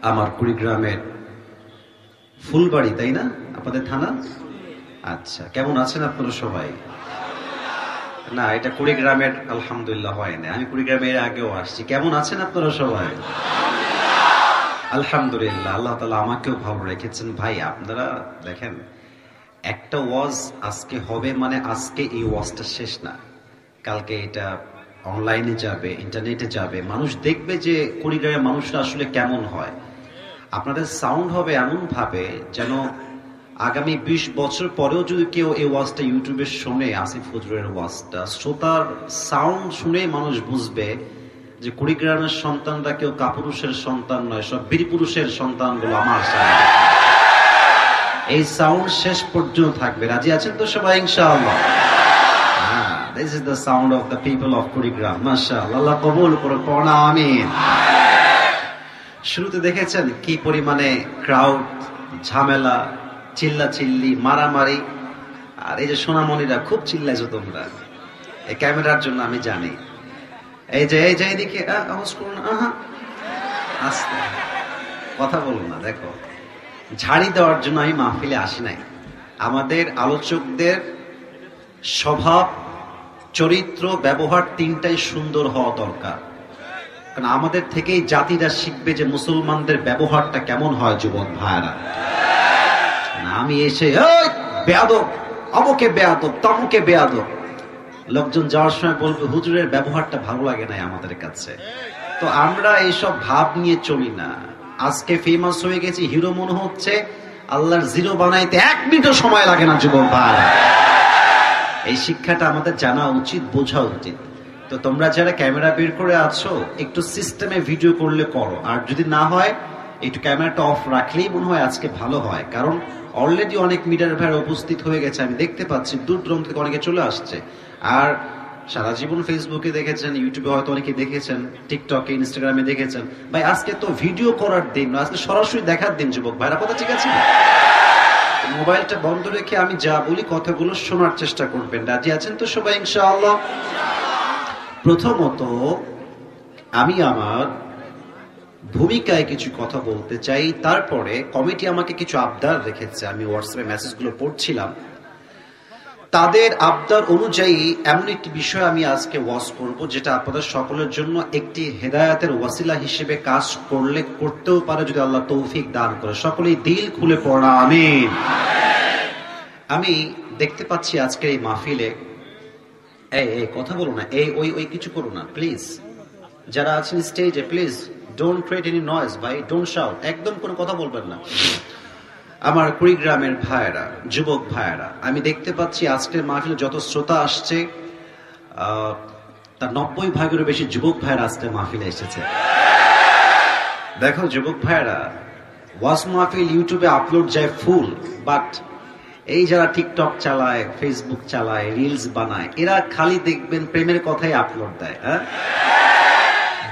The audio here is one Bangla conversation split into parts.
আমার কুড়িগ্রামের ফুলবাড়ি, তাই না আপনাদের থানা? আচ্ছা, কেমন আছেন আপনারা সবাই? না, এটা কুড়িগ্রামের আলহামদুলিল্লাহ হয় না, আমি কুড়িগ্রামের আগেও আসছি। কেমন আছেন আপনারা সবাই? আলহামদুলিল্লাহ, আল্লাহ তাআলা আমাকেও ভালো রেখেছেন। ভাই আপনারা দেখেন, একটা ওয়াজ আজকে হবে মানে আজকে এই ওয়াজটা শেষ না, কালকে এটা অনলাইনে যাবে, ইন্টারনেটে যাবে, মানুষ দেখবে যে কুড়িগ্রামের মানুষরা আসলে কেমন হয়। আপনাদের সাউন্ড হবে এমন ভাবে যেন আগামী 20 বছর পরেও যদি কেউ এই ওয়াজটা ইউটিউবে শোনে, আসিফ হুজুরের ওয়াজটা, শ্রোতার সাউন্ড শুনে মানুষ বুঝবে যে কুড়িগ্রামের সন্তানরা কেউ কাপুরুষের সন্তান নয়, সব বীরপুরুষের সন্তানগুলো আমার সামনে। এই সাউন্ড শেষ পর্যন্ত থাকবে। রাজি আছেন তো সবাই ইনশাআল্লাহ? This is the sound of the people of Kurigram. মাশাআল্লাহ, আল্লাহ কবুল করুন, পড়া আমিন। শুরুতে দেখেছেন কি পরিমাণে ক্রাউড, ঝামেলা, চিল্লাচিল্লি, মারামারি। আর এই যে সোনামণিরা খুব চিল্লাইছো তোমরা, এই ক্যামেরার জন্য আমি জানি। এই যে এদিকে আওয়াজ করুন, আস্তে কথা বলুন না। দেখো, ঝাড়ি দেওয়ার জন্য আমি মাহফিলে আসি নাই। আমাদের আলোচকদের স্বভাব, চরিত্র, ব্যবহার তিনটাই সুন্দর হওয়া দরকার। কারণ আমাদের থেকেই জাতিরা শিখবে যে মুসলমানদের ব্যবহারটা কেমন হয়। যুবক ভাইরা, আমি এসে বেয়াদব, অমুকে বেয়াদব, তমুকে বেয়াদব, লোকজন যাওয়ার সময় বলবে হুজুরের ব্যবহারটা ভালো লাগে নাই আমাদের কাছে। তো আমরা এইসব ভাব নিয়ে চলি না। আজকে ফেমাস হয়ে গেছি, হিরো মনে হচ্ছে, আল্লাহর জিরো বানাইতে 1 মিনিটও সময় লাগে না। যুবক ভাইরা, এই শিক্ষাটা আমাদের জানা উচিত, বোঝা উচিত। তো তোমরা যারা ক্যামেরা বের করে আছো, একটু সিস্টেমে ভিডিও করলে করো, আর যদি না হয় একটু ক্যামেরাটা অফ রাখলেই মনে হয় আজকে ভালো হয়। কারণ অলরেডি অনেক মিডিয়ার ভাইরা উপস্থিত হয়ে গেছে, আমি দেখতে পাচ্ছি দূর দূরান্ত থেকে অনেকে চলে আসছে। আর সারা জীবন ফেসবুকে দেখেছেন, ইউটিউবে হয়তো অনেকে দেখেছেন, টিকটকে, ইনস্টাগ্রামে দেখেছেন। ভাই আজকে তো ভিডিও করার দিন না, আজকে সরাসরি দেখার দিন। যুবক ভাইরা কথা ঠিক আছে? মোবাইলটা বন্ধ রেখে আমি যা বলি কথাগুলো শোনার চেষ্টা করবেন। রাজি আছেন তো সবাই ইনশাআল্লাহ? প্রথমত আমি আমার ভূমিকায় কিছু কথা বলতে চাই, তারপরে কমিটি আমাকে কিছু আবদার রেখেছে, আমি হোয়াটসঅ্যাপে মেসেজগুলো পড়ছিলাম। তাদের আবদার অনুযায়ী এমন একটি বিষয় আমি আজকে ওয়াজ করব, যেটা আপনাদের সকলের জন্য একটি হেদায়েতের ওয়াসিলা হিসেবে কাজ করলে করতেও পারে, যদি আল্লাহ তৌফিক দান করে। সকলেই দিল খুলে পড়া আমিন। আমি দেখতে পাচ্ছি আজকে এই মাহফিলে, এই কথা বলো না, ওই কিছু করো না প্লিজ। যারা আছেন স্টেজে, please don't create any noise ভাই, ডোন্ট শাউট, একদম কোনো কথা বলবেন না। আমার কুড়িগ্রামের ভাইয়েরা, যুবক ভাইয়েরা, আমি দেখতে পাচ্ছি আজকের মাহফিলে যত শ্রোতা আসছে তার 90 ভাগেরও বেশি যুবক ভাইয়েরা আজকের মাহফিলে এসেছে। দেখো যুবক ভাইয়েরা, ওয়াজ মাহফিল ইউটিউবে আপলোড যায় ফুল, বাট এই যারা টিকটক চালায়, ফেসবুক চালায়, রিলস বানায়, এরা খালি দেখবেন প্রেমের কথাই আপলোড দেয়।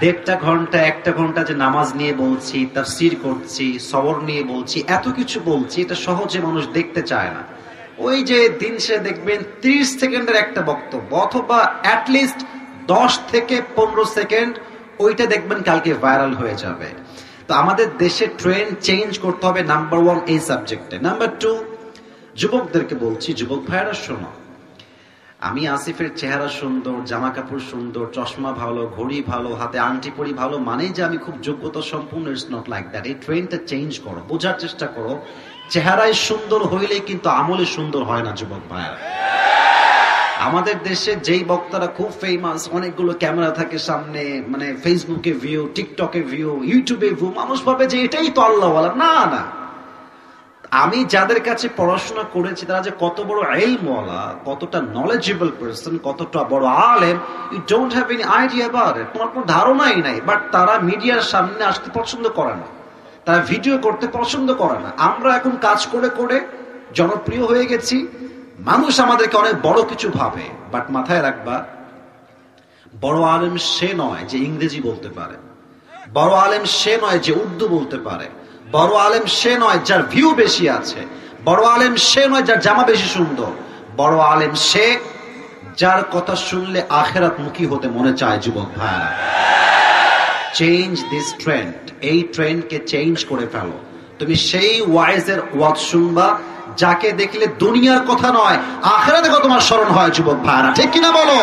1.5 ঘন্টা 1 ঘন্টা যে নামাজ নিয়ে বলছি, তাফসীর করছি, সবর নিয়ে বলছি, এত কিছু বলছি, এটা সহজে মানুষ দেখতে চায় না। ওই যে দিন সে দেখবেন 30 সেকেন্ডের একটা বক্তব্য, অথবা অ্যাটলিস্ট 10 থেকে 15 সেকেন্ড, ওইটা দেখবেন কালকে ভাইরাল হয়ে যাবে। তো আমাদের দেশে ট্রেন্ড চেঞ্জ করতে হবে, নাম্বার 1 এই সাবজেক্টে। নাম্বার 2, যুবকদেরকে বলছি, যুবক ভাইয়েরা শোনো, আমি আসিফের চেহারা সুন্দর, জামা কাপড় সুন্দর, চশমা ভালো, ঘড়ি ভালো, হাতে আংটি পরি ভালো মানেই যে আমি খুব যোগ্যতা সম্পূর্ণ, ইটস নট লাইক দ্যাট। এই ট্রেন্ডটা চেঞ্জ করো, বোঝার চেষ্টা করো। চেহারায় সুন্দর হইলেই কিন্তু আমলে সুন্দর হয় না যুবক ভাইয়েরা। আমাদের দেশে যেই বক্তারা খুব ফেমাস, অনেকগুলো ক্যামেরা থাকে সামনে, মানে ফেসবুকে ভিউ, টিকটকে ভিউ, ইউটিউবে ভিউ, মানুষ ভাবে যে এটাই তো আল্লাহওয়ালা। না না, আমি যাদের কাছে পড়াশোনা করেছি তারা যে কত বড় ইলমওয়ালা, কতটা নলেজেবল পারসন, কতটা বড় আলেম, you don't have any idea about it, তোমার কোনো ধারণাই নাই। বাট তারা মিডিয়ার সামনে আসতে পছন্দ করে না, তারা ভিডিও করতে পছন্দ করে না। আমরা এখন কাজ করে করে জনপ্রিয় হয়ে গেছি, মানুষ আমাদেরকে অনেক বড় কিছু ভাবে। বাট মাথায় রাখবা, বড় আলেম সে নয় যে ইংরেজি বলতে পারে, বড় আলেম সে নয় যে উর্দু বলতে পারে, বড় আলেম সে নয় যার ভিউ বেশি আছে, বড় আলেম সে নয় যার জামা বেশি সুন্দর, বড় আলেম সে যার কথা শুনলে আখেরাত মুখী হতে মনে চায়। যুবক ভাইরা, চেঞ্জ দিস ট্রেন্ড, এই ট্রেন্ডকে চেঞ্জ করে ফেলো। তুমি সেই ওয়াইজের ওয়াজ শুনবা যাকে দেখলে দুনিয়ার কথা নয় আখিরাতে কথা তোমার স্মরণ হয় যুবক ভাইরা, ঠিক কিনা বলো?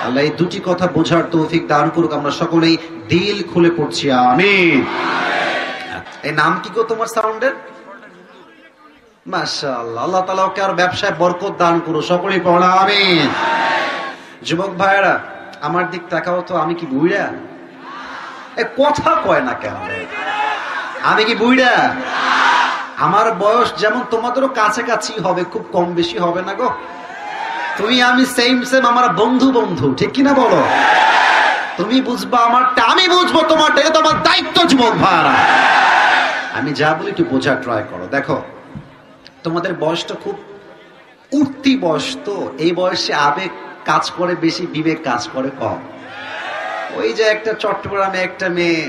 আল্লাহ এই দুটি কথা বোঝার তৌফিক দান করুক। আমরা সকলেই দিল খুলে পড়ছি আমিন। এই নাম কি গো তোমার সাউন্ডের? মাশাআল্লাহ, আল্লাহ তাআলা ওকে আর ব্যবসায় বরকত দান করুক, সকলেই পড়া আমিন। যুবক ভাইরা আমার দিক তাকাও তো, আমি কি বুইড়া? কথা কয় না কেন? আমি কি বুইড়া? আমার বয়স যেমন তোমাদেরও কাছাকাছি হবে, খুব কম বেশি হবে না গো। তুমি আমি সেম সেম, আমার বন্ধু বন্ধু, ঠিক কিনা বলো? তুমি বুঝবা আমারটা, আমি বুঝবো তোমারটা, এটা তো আমার দায়িত্ব যুবক ভাইরা। আমি যা বলি একটু বোঝার ট্রাই করো। দেখো তোমাদের বয়সটা খুব উঠতি বয়স, তো এই বয়সে আবেগ কাজ করে বেশি, বিবেক কাজ করে কম। ওই যে একটা চট্টগ্রামে একটা মেয়ে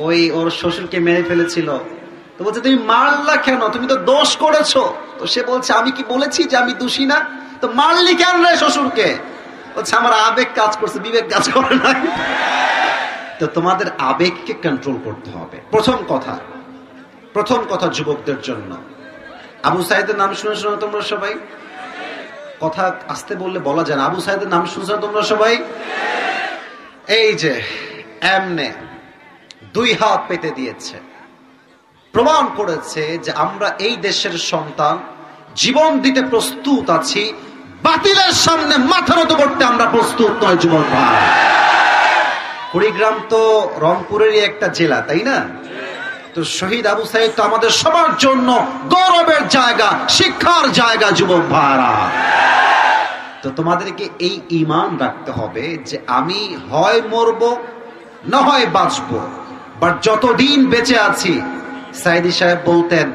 ওই ওর শ্বশুরকে মেরে ফেলেছিল, তো বলছে তুমি মারলা কেন, তুমি তো দোষ করেছো। তো সে বলছে আমি কি বলেছি যে আমি দোষী না, তো মারলি কেন রে শ্বশুরকে? বলছে আমার আবেগ কাজ করছে, বিবেক কাজ করে না। তো তোমাদের আবেগকে কন্ট্রোল করতে হবে। প্রথম কথা যুবকদের জন্য, আবু সাইদের নাম শুনে শোনো তোমরা সবাই, কথা আস্তে বললে বলা যায় না। আবু সাইদের নাম শুনছো তোমরা সবাই? এই যে এমনে 2 হাত পেতে দিয়েছে, প্রমাণ করেছে যে আমরা এই দেশের সন্তান, জীবন দিতে প্রস্তুত আছি, বাতিলের সামনে মাথা নত করতে আমরা প্রস্তুত নয় যুবক ভাই। কুড়িগ্রাম তো রংপুরেরই একটা জেলা, তাই না? তো শহীদ আবু সাইদ তো আমাদের সবার জন্য গৌরবের জায়গা, শিক্ষার জায়গা যুবক ভাইরা। তো তোমাদেরকে এই ঈমান রাখতে হবে যে আমি হয় মরবো না হয় বাঁচবো, বাট যতদিন বেঁচে আছি, সাইদি সাহেব বলতেন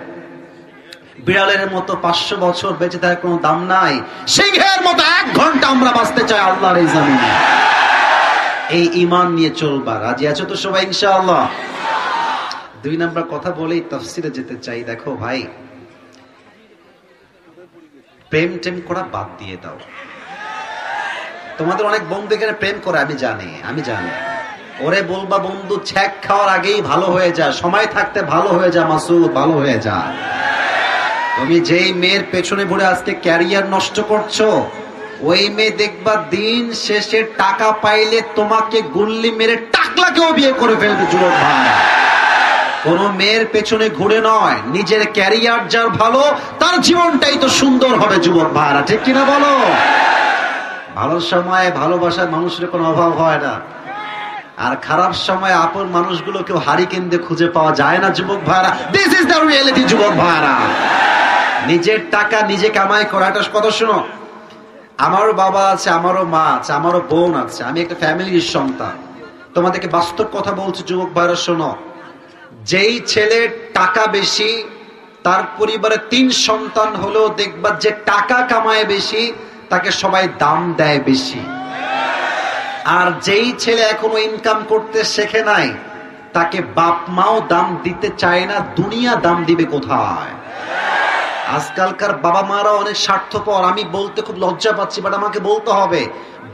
বিড়ালের মতো 500 বছর বেঁচে থাকার কোনো দাম নাই, সিংহের মতো 1 ঘন্টা আমরা বাঁচতে চাই আল্লাহর এই জমিনে। এই ঈমান নিয়ে চলবা, রাজি আছো তো সবাই ইনশাআল্লাহ? 2 নাম্বার কথা বলেই তাফসিরে যেতে চাই। দেখো ভাই, প্রেম টেম করা বাদ দিয়ে দাও। তোমাদের অনেক বন্ধু এখানে প্রেম করে, আমি জানি। ওরে বলবা বন্ধু ছ্যাক খাওয়ার আগেই ভালো হয়ে যা, সময় থাকতে ভালো হয়ে যা মাসুদ, ভালো হয়ে যা। তুমি যেই মেয়ের পেছনে ঘুরে আজকে ক্যারিয়ার নষ্ট করছো, ওই মেয়ে দেখবা দিন শেষে টাকা পাইলে তোমাকে গুল্লি মেরে টাকলাকেও বিয়ে করে ফেলবে যুবক ভাই। কোন মেয়ের পেছনে ঘুরে নয়, নিজের ক্যারিয়ার যার ভালো তার জীবনটাই তো সুন্দর হবে যুবক ভাইরা, ঠিক কিনা বলো? ভালো সময়ে ভালোবাসার মানুষের কোনো অভাব হয় না, আর খারাপ সময় আপন মানুষগুলো কেউ হারিকেন দিয়ে খুঁজে পাওয়া যায় না যুবক ভাইরা। দিস ইজ দ্য রিয়েলিটি যুবক ভাইরা। নিজের টাকা নিজে কামাই করাটা কথা। শোনো, আমারও বাবা আছে, আমারও মা আছে, আমারও বোন আছে, আমি একটা ফ্যামিলির সন্তান। তোমাদেরকে বাস্তব কথা বলছি যুবক ভাইরা, শোনো, যেই ছেলের টাকা বেশি তার পরিবারে 3 সন্তান হলেও দেখবা যে টাকা কামায় বেশি তাকে সবাই দাম দেয় বেশি। আর যেই ছেলে এখনো ইনকাম করতে শেখে নাই তাকে বাপ মাও দাম দিতে চায় না, দুনিয়া দাম দিবে কোথায়? আজকালকার বাবা মারা অনেক স্বার্থপর, আমি বলতে খুব লজ্জা পাচ্ছি, বাট আমাকে বলতে হবে।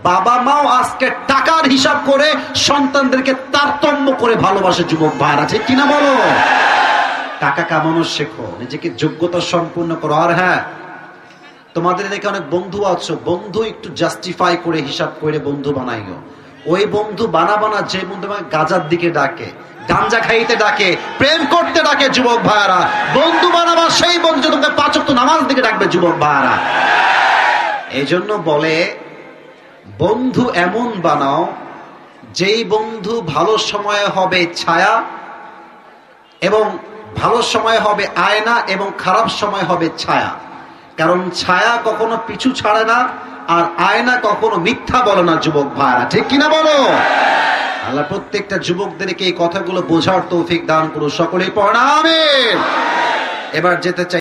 বাবা মাও আজকে টাকার হিসাব করে সন্তানদেরকে তারতম্য করে ভালোবাসে যুবক ভাইরা, ঠিক কিনা বলো? টাকা কামানো শেখো, নিজেকে যোগ্যতা সম্পূর্ণ করো। আর হ্যাঁ, তোমাদের এদিকে অনেক বন্ধু আছো, বন্ধু একটু জাস্টিফাই করে হিসাব করে বন্ধু বানাইও। ওই বন্ধু বানাবানা যে বন্ধু গাজার দিকে ডাকে, গাঞ্জা খাইতে ডাকে, প্রেম করতে ডাকে যুবক ভাইরা, বন্ধু বানাবা সেই বন্ধু তোমাকে 5 ওয়াক্ত নামাজ দিকে ডাকবে যুবক ভাইরা। এই জন্য বলে বন্ধু এমন বানাও যেই বন্ধু ভালো সময় হবে ছায়া, এবং ভালো সময় হবে আয়না, এবং খারাপ সময় হবে ছায়া। কারণ ছায়া কখনো পিছু ছাড়ে না, আর আয়না কখনো মিথ্যা বলে না যুবক ভাইরা, ঠিক কিনা বলো? আল্লাহ প্রত্যেকটা যুবকদেরকে এই কথাগুলো বোঝার তৌফিক দান করুন, সকলেই পড়া আমিন। এবার যেতে চাই